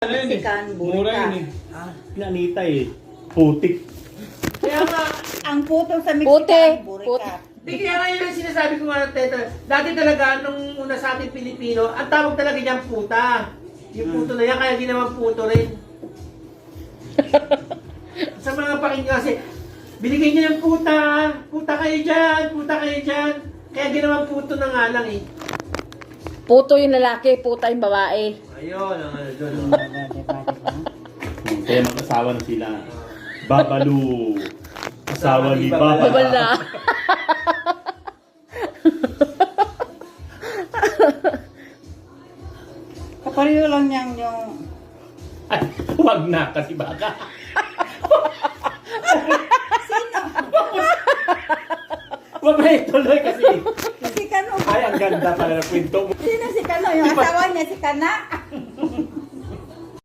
Ano yun eh? Sikan, Mura burika. yun eh. Nanita eh. Putik. Kaya nga, Ang putong sa Puti. Mexican, burika. di kaya nga yun ang sinasabi ko nga, Teta. Dati talaga, nung una sa ating Pilipino, ang tawag talaga niyang puta. Yung puto na yan, kaya ginawang puto rin. Sa mga pakinggan kasi, binigay niya yung puta. Puta kayo dyan, puta kayo dyan. Kaya ginawang puto na nga lang eh. Puto yung lalaki, puta yung babae. Ayun, ang ano doon. Kaya mag-asawa na sila. Babalu. Asawa ni Baba. Babala. Kapareho lang niyang yung... Ay, huwag na kasi baka. Huwag na ituloy kasi. Si Kano. Ay, ang ganda pala ng kwento mo. Sino si Kano? Yung asawa niya si Kana?